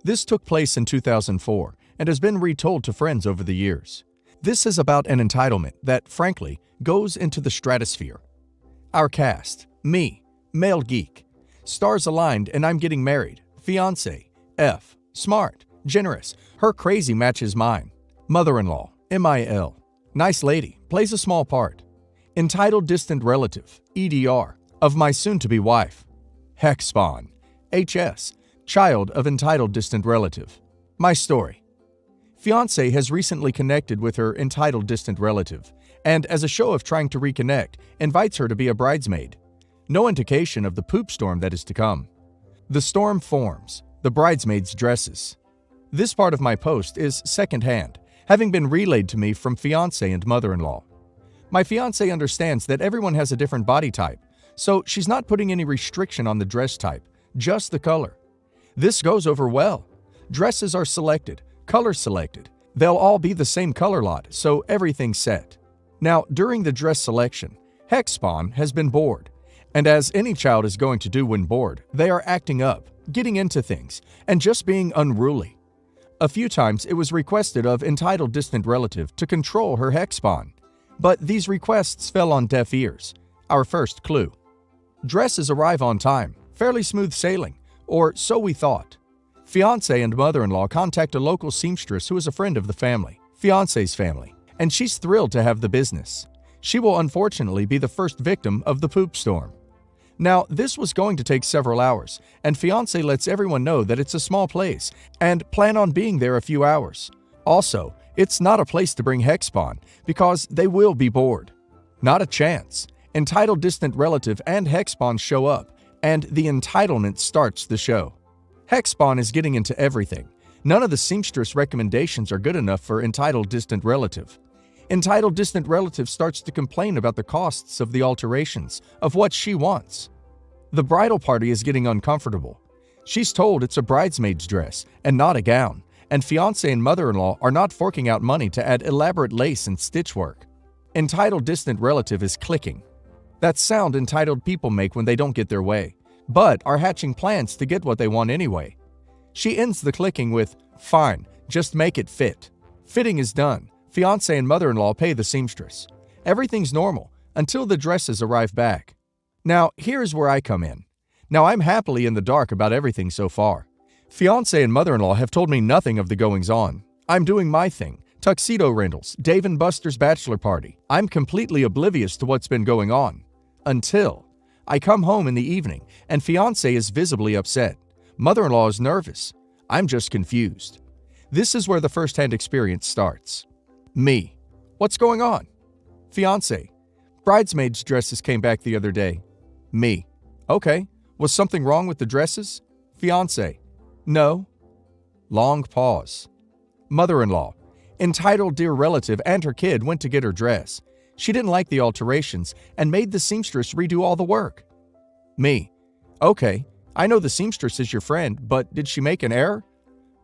This took place in 2004 and has been retold to friends over the years. This is about an entitlement that, frankly, goes into the stratosphere. Our cast: me, male geek. Stars aligned and I'm getting married. Fiancé, F. Smart, generous, her crazy matches mine. Mother-in-law, MIL. Nice lady, plays a small part. Entitled distant relative, EDR, of my soon-to-be wife. Hex spawn, HS, child of entitled distant relative. My story. Fiancé has recently connected with her entitled distant relative, and as a show of trying to reconnect, invites her to be a bridesmaid. No indication of the poop storm that is to come. The storm forms, the bridesmaids' dresses. This part of my post is secondhand, having been relayed to me from fiancé and mother-in-law. My fiancé understands that everyone has a different body type, so she's not putting any restriction on the dress type, just the color. This goes over well. Dresses are selected, colors selected. They'll all be the same color lot, so everything's set. Now, during the dress selection, Hex Spawn has been bored. And as any child is going to do when bored, they are acting up, getting into things, and just being unruly. A few times it was requested of entitled distant relative to control her Hex Spawn. But these requests fell on deaf ears. Our first clue. Dresses arrive on time, fairly smooth sailing, or so we thought. Fiancé and mother-in-law contact a local seamstress who is a friend of the family, fiancé's family, and she's thrilled to have the business. She will unfortunately be the first victim of the poop storm. Now, this was going to take several hours, and fiancé lets everyone know that it's a small place and plan on being there a few hours. Also, it's not a place to bring Hex Spawn because they will be bored. Not a chance. Entitled distant relative and Hex Spawn show up, and the entitlement starts the show. Hex Spawn is getting into everything. None of the seamstress recommendations are good enough for entitled distant relative. Entitled distant relative starts to complain about the costs of the alterations, of what she wants. The bridal party is getting uncomfortable. She's told it's a bridesmaid's dress and not a gown, and fiancé and mother-in-law are not forking out money to add elaborate lace and stitch work. Entitled distant relative is clicking. That sound entitled people make when they don't get their way, but are hatching plans to get what they want anyway. She ends the clicking with, "Fine, just make it fit." Fitting is done. Fiancé and mother-in-law pay the seamstress. Everything's normal until the dresses arrive back. Now, here's where I come in. Now, I'm happily in the dark about everything so far. Fiancé and mother-in-law have told me nothing of the goings-on. I'm doing my thing. Tuxedo rentals, Dave and Buster's bachelor party. I'm completely oblivious to what's been going on. Until I come home in the evening and fiancé is visibly upset. Mother-in-law is nervous. I'm just confused. This is where the first-hand experience starts. Me. What's going on? Fiancé. Bridesmaids' dresses came back the other day. Me. Okay. Was something wrong with the dresses? Fiancé. No. Long pause. Mother-in-law. Entitled dear relative and her kid went to get her dress. She didn't like the alterations and made the seamstress redo all the work. Me. Okay. I know the seamstress is your friend, but did she make an error?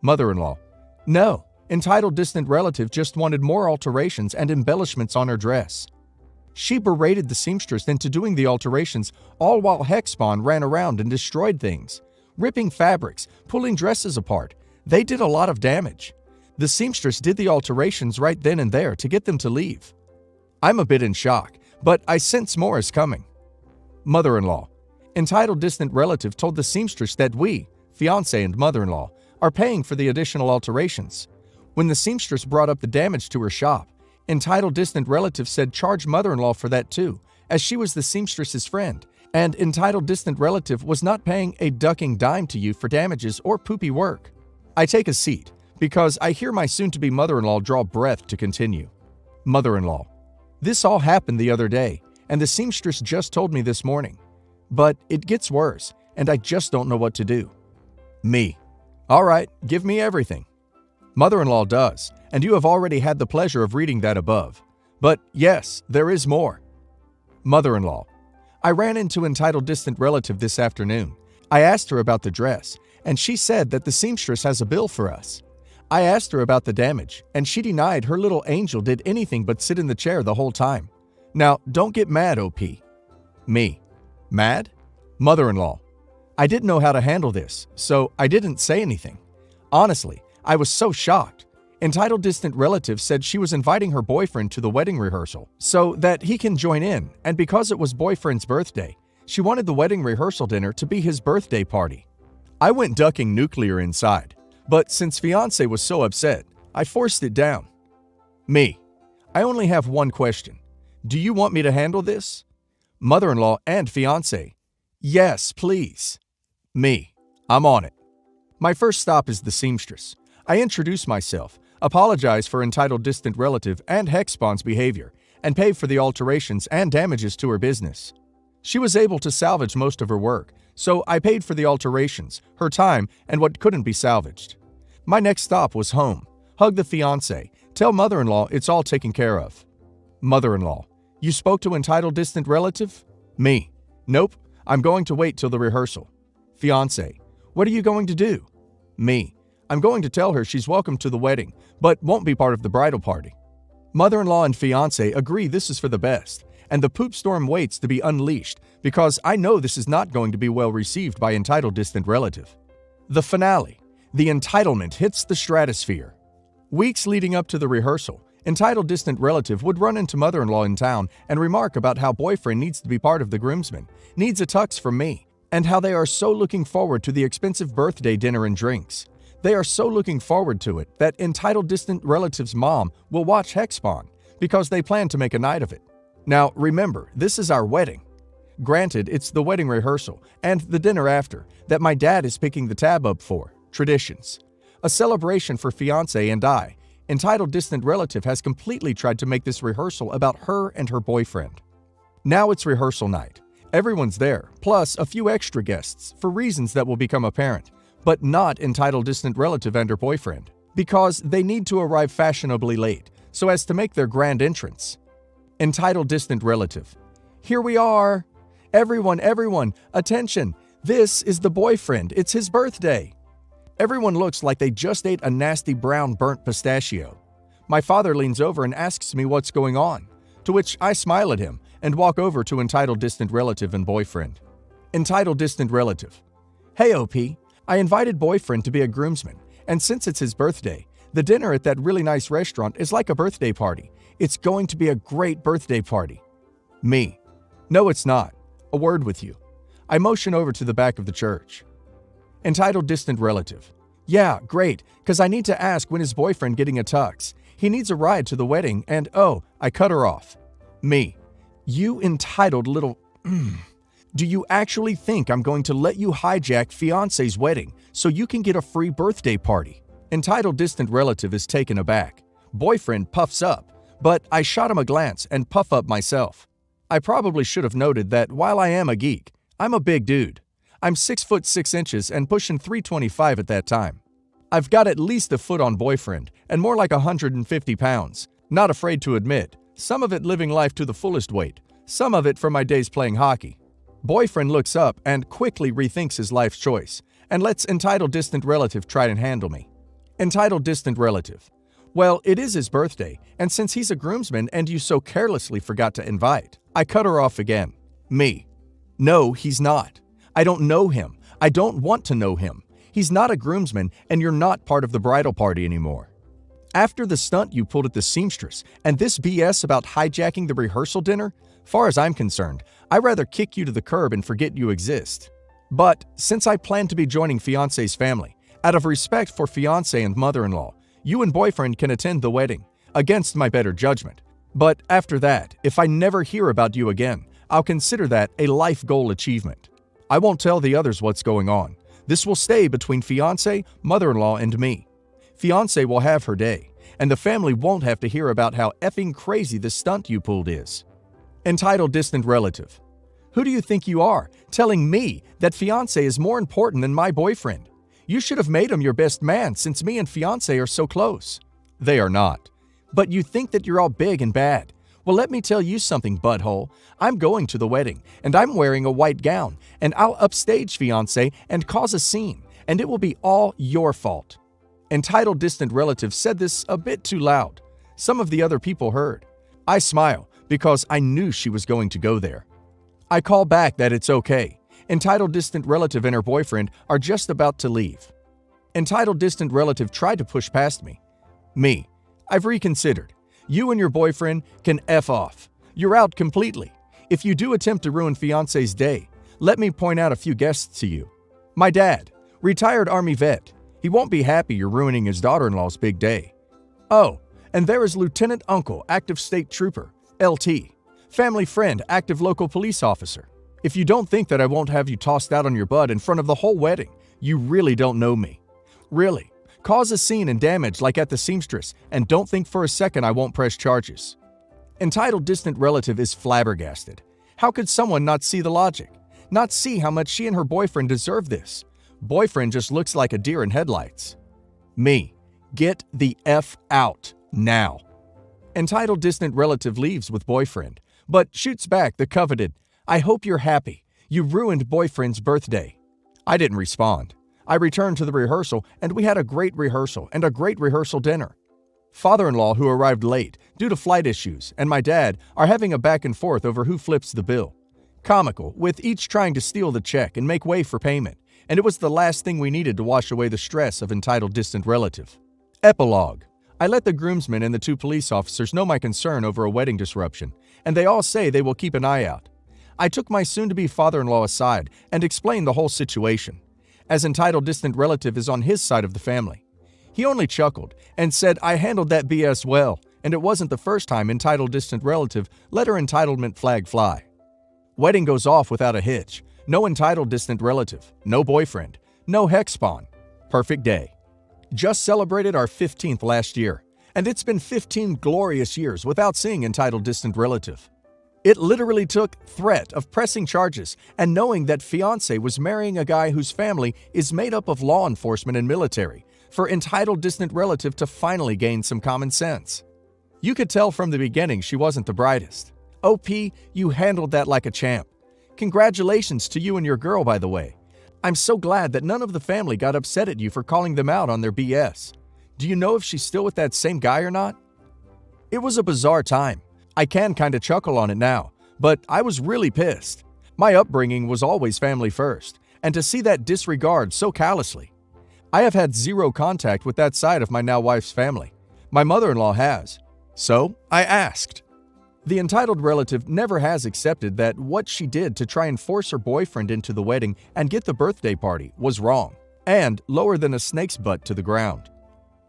Mother-in-law. No. Entitled distant relative just wanted more alterations and embellishments on her dress. She berated the seamstress into doing the alterations, all while Hex Spawn ran around and destroyed things, ripping fabrics, pulling dresses apart. They did a lot of damage. The seamstress did the alterations right then and there to get them to leave. I'm a bit in shock, but I sense more is coming. Mother-in-law. Entitled distant relative told the seamstress that we, fiancé and mother-in-law, are paying for the additional alterations. When the seamstress brought up the damage to her shop, entitled distant relative said charge mother-in-law for that too, as she was the seamstress's friend, and entitled distant relative was not paying a ducking dime to you for damages or poopy work. I take a seat, because I hear my soon-to-be mother-in-law draw breath to continue. Mother-in-law. This all happened the other day, and the seamstress just told me this morning. But it gets worse, and I just don't know what to do. Me. All right, give me everything. Mother-in-law does, and you have already had the pleasure of reading that above. But yes, there is more. Mother-in-law. I ran into entitled distant relative this afternoon. I asked her about the dress, and she said that the seamstress has a bill for us. I asked her about the damage, and she denied her little angel did anything but sit in the chair the whole time. Now, don't get mad, OP. Me. Mad? Mother-in-law. I didn't know how to handle this, so I didn't say anything. Honestly, I was so shocked. Entitled distant relative said she was inviting her boyfriend to the wedding rehearsal so that he can join in, and because it was boyfriend's birthday, she wanted the wedding rehearsal dinner to be his birthday party. I went ducking nuclear inside, but since fiancé was so upset, I forced it down. Me. I only have one question. Do you want me to handle this? Mother-in-law and fiancé. Yes, please. Me. I'm on it. My first stop is the seamstress. I introduce myself, apologize for entitled distant relative and Hexbon's behavior, and pay for the alterations and damages to her business. She was able to salvage most of her work, so I paid for the alterations, her time, and what couldn't be salvaged. My next stop was home. Hug the fiancé. Tell mother-in-law it's all taken care of. Mother-in-law. You spoke to entitled distant relative? Me. Nope. I'm going to wait till the rehearsal. Fiancé. What are you going to do? Me. I'm going to tell her she's welcome to the wedding, but won't be part of the bridal party. Mother-in-law and fiancé agree this is for the best, and the poop storm waits to be unleashed because I know this is not going to be well received by entitled distant relative. The finale. The entitlement hits the stratosphere. Weeks leading up to the rehearsal, entitled distant relative would run into mother-in-law in town and remark about how boyfriend needs to be part of the groomsmen, needs a tux from me, and how they are so looking forward to the expensive birthday dinner and drinks. They are so looking forward to it that entitled distant relative's mom will watch Hexbon because they plan to make a night of it. Now, remember, this is our wedding. Granted, it's the wedding rehearsal and the dinner after that my dad is picking the tab up for, traditions. A celebration for fiancé and I. Entitled distant relative has completely tried to make this rehearsal about her and her boyfriend. Now it's rehearsal night. Everyone's there, plus a few extra guests for reasons that will become apparent. But not entitled distant relative and her boyfriend, because they need to arrive fashionably late so as to make their grand entrance. Entitled distant relative. Here we are. Everyone, attention. This is the boyfriend. It's his birthday. Everyone looks like they just ate a nasty brown burnt pistachio. My father leans over and asks me what's going on, to which I smile at him and walk over to entitled distant relative and boyfriend. Entitled distant relative. Hey, OP. I invited boyfriend to be a groomsman, and since it's his birthday, the dinner at that really nice restaurant is like a birthday party. It's going to be a great birthday party. Me. No, it's not. A word with you. I motion over to the back of the church. Entitled distant relative. Yeah, great, because I need to ask when is boyfriend getting a tux. He needs a ride to the wedding, and oh, I cut her off. Me. You entitled little... Do you actually think I'm going to let you hijack fiancé's wedding so you can get a free birthday party? Entitled distant relative is taken aback. Boyfriend puffs up, but I shot him a glance and puff up myself. I probably should have noted that while I am a geek, I'm a big dude. I'm 6 foot 6 inches and pushing 325 at that time. I've got at least a foot on boyfriend and more like 150 pounds. Not afraid to admit, some of it living life to the fullest weight, some of it from my days playing hockey. Boyfriend looks up and quickly rethinks his life's choice and lets entitled distant relative try and handle me. Entitled distant relative. Well, it is his birthday, and since he's a groomsman and you so carelessly forgot to invite, I cut her off again. Me. No, he's not. I don't know him. I don't want to know him. He's not a groomsman, and you're not part of the bridal party anymore. After the stunt you pulled at the seamstress and this BS about hijacking the rehearsal dinner, far as I'm concerned, I'd rather kick you to the curb and forget you exist. But since I plan to be joining fiancé's family, out of respect for fiancé and mother-in-law, you and boyfriend can attend the wedding, against my better judgment. But after that, if I never hear about you again, I'll consider that a life goal achievement. I won't tell the others what's going on. This will stay between fiancé, mother-in-law, and me. Fiancé will have her day, and the family won't have to hear about how effing crazy the stunt you pulled is. Entitled distant relative. Who do you think you are, telling me that fiancé is more important than my boyfriend? You should have made him your best man since me and fiancé are so close. They are not. But you think that you're all big and bad. Well, let me tell you something, butthole. I'm going to the wedding, and I'm wearing a white gown, and I'll upstage fiancé and cause a scene, and it will be all your fault. Entitled distant relative said this a bit too loud. Some of the other people heard. I smile because I knew she was going to go there. I call back that it's okay. Entitled distant relative and her boyfriend are just about to leave. Entitled distant relative tried to push past me. Me. I've reconsidered. You and your boyfriend can F off. You're out completely. If you do attempt to ruin fiancé's day, let me point out a few guests to you. My dad, retired Army vet. He won't be happy you're ruining his daughter-in-law's big day. Oh, and there is Lieutenant Uncle, active state trooper, LT. Family friend, active local police officer. If you don't think that I won't have you tossed out on your butt in front of the whole wedding, you really don't know me. Really. Cause a scene and damage like at the seamstress, and don't think for a second I won't press charges. Entitled distant relative is flabbergasted. How could someone not see the logic? Not see how much she and her boyfriend deserve this? Boyfriend just looks like a deer in headlights. Me. Get the F out now. Entitled distant relative leaves with boyfriend, but shoots back the coveted, I hope you're happy. You ruined boyfriend's birthday. I didn't respond. I returned to the rehearsal, and we had a great rehearsal and a great rehearsal dinner. Father-in-law, who arrived late due to flight issues, and my dad are having a back and forth over who flips the bill. Comical, with each trying to steal the check and make way for payment, and it was the last thing we needed to wash away the stress of entitled distant relative. Epilogue. I let the groomsmen and the 2 police officers know my concern over a wedding disruption, and they all say they will keep an eye out. I took my soon-to-be father-in-law aside and explained the whole situation, as entitled distant relative is on his side of the family. He only chuckled and said I handled that BS well, and it wasn't the first time entitled distant relative let her entitlement flag fly. Wedding goes off without a hitch. No entitled distant relative, no boyfriend, no hex spawn. Perfect day. Just celebrated our 15th last year, and it's been 15 glorious years without seeing entitled distant relative. It literally took threat of pressing charges and knowing that fiancé was marrying a guy whose family is made up of law enforcement and military for entitled distant relative to finally gain some common sense. You could tell from the beginning she wasn't the brightest. OP, you handled that like a champ. Congratulations to you and your girl, by the way. I'm so glad that none of the family got upset at you for calling them out on their BS. Do you know if she's still with that same guy or not? It was a bizarre time. I can kind of chuckle on it now, but I was really pissed. My upbringing was always family first, and to see that disregard so callously. I have had zero contact with that side of my now wife's family. My mother-in-law has. So I asked. The entitled relative never has accepted that what she did to try and force her boyfriend into the wedding and get the birthday party was wrong, and lower than a snake's butt to the ground.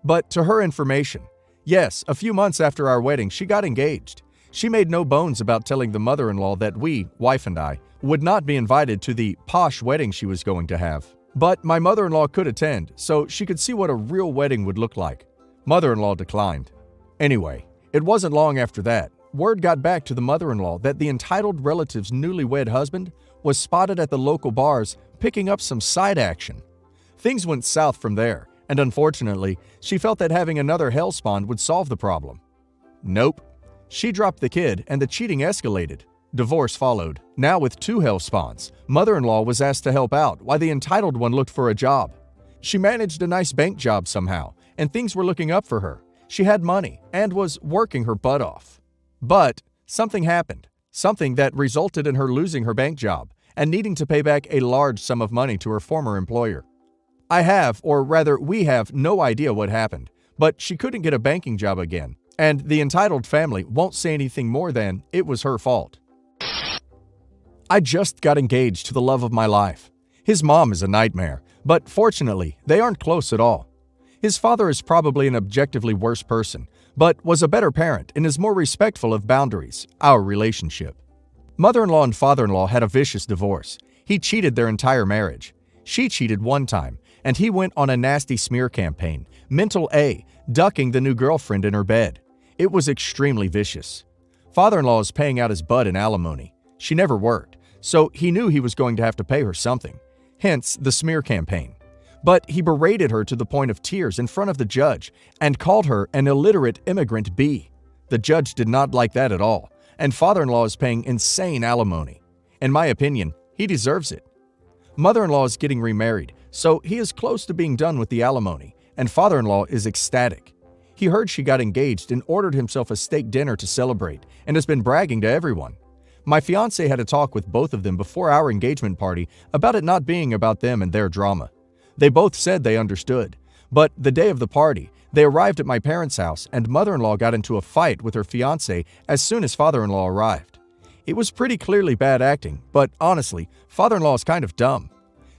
But to her information, yes, a few months after our wedding, she got engaged. She made no bones about telling the mother-in-law that we, wife and I, would not be invited to the posh wedding she was going to have. But my mother-in-law could attend, so she could see what a real wedding would look like. Mother-in-law declined. Anyway, it wasn't long after that. Word got back to the mother-in-law that the entitled relative's newlywed husband was spotted at the local bars picking up some side action. Things went south from there, and unfortunately, she felt that having another hellspawn would solve the problem. Nope. She dropped the kid, and the cheating escalated. Divorce followed. Now with 2 hellspawns, mother-in-law was asked to help out while the entitled one looked for a job. She managed a nice bank job somehow, and things were looking up for her. She had money and was working her butt off. But something happened, something that resulted in her losing her bank job and needing to pay back a large sum of money to her former employer. I have, or rather we have, no idea what happened, but she couldn't get a banking job again, and the entitled family won't say anything more than it was her fault. I just got engaged to the love of my life. His mom is a nightmare, but fortunately, they aren't close at all. His father is probably an objectively worse person, but was a better parent and is more respectful of boundaries, our relationship. Mother-in-law and father-in-law had a vicious divorce. He cheated their entire marriage. She cheated one time, and he went on a nasty smear campaign, mental A, ducking the new girlfriend in her bed. It was extremely vicious. Father-in-law is paying out his butt in alimony. She never worked, so he knew he was going to have to pay her something, hence the smear campaign. But he berated her to the point of tears in front of the judge and called her an illiterate immigrant B. The judge did not like that at all, and father-in-law is paying insane alimony. In my opinion, he deserves it. Mother-in-law is getting remarried, so he is close to being done with the alimony, and father-in-law is ecstatic. He heard she got engaged and ordered himself a steak dinner to celebrate and has been bragging to everyone. My fiancé had a talk with both of them before our engagement party about it not being about them and their drama. They both said they understood. But the day of the party, they arrived at my parents' house and mother-in-law got into a fight with her fiancé as soon as father-in-law arrived. It was pretty clearly bad acting, but honestly, father-in-law is kind of dumb.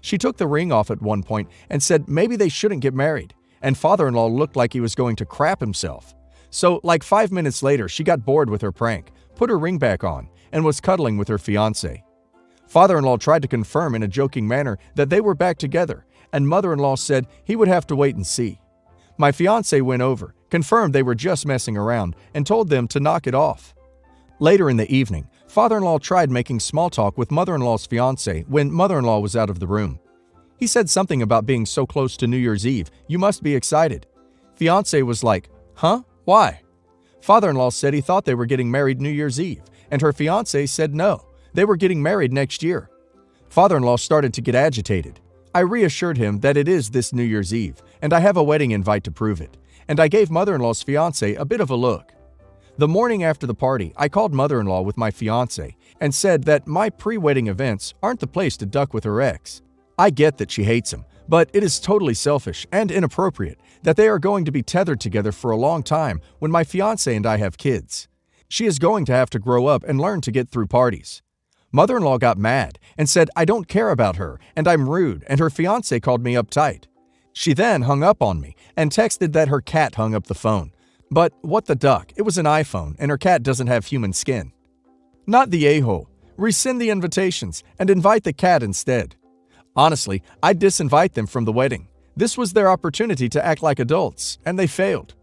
She took the ring off at one point and said maybe they shouldn't get married, and father-in-law looked like he was going to crap himself. So, like 5 minutes later, she got bored with her prank, put her ring back on, and was cuddling with her fiancé. Father-in-law tried to confirm in a joking manner that they were back together, and mother-in-law said he would have to wait and see. My fiancé went over, confirmed they were just messing around, and told them to knock it off. Later in the evening, father-in-law tried making small talk with mother-in-law's fiancé when mother-in-law was out of the room. He said something about being so close to New Year's Eve, you must be excited. Fiancé was like, huh? Why? Father-in-law said he thought they were getting married New Year's Eve, and her fiancé said no, they were getting married next year. Father-in-law started to get agitated. I reassured him that it is this New Year's Eve, and I have a wedding invite to prove it, and I gave mother-in-law's fiancé a bit of a look. The morning after the party, I called mother-in-law with my fiancé and said that my pre-wedding events aren't the place to duck with her ex. I get that she hates him, but it is totally selfish and inappropriate that they are going to be tethered together for a long time when my fiancé and I have kids. She is going to have to grow up and learn to get through parties. Mother-in-law got mad and said I don't care about her and I'm rude, and her fiancé called me uptight. She then hung up on me and texted that her cat hung up the phone. But what the duck, it was an iPhone and her cat doesn't have human skin. Not the a-hole. Rescind the invitations and invite the cat instead. Honestly, I'd disinvite them from the wedding. This was their opportunity to act like adults, and they failed.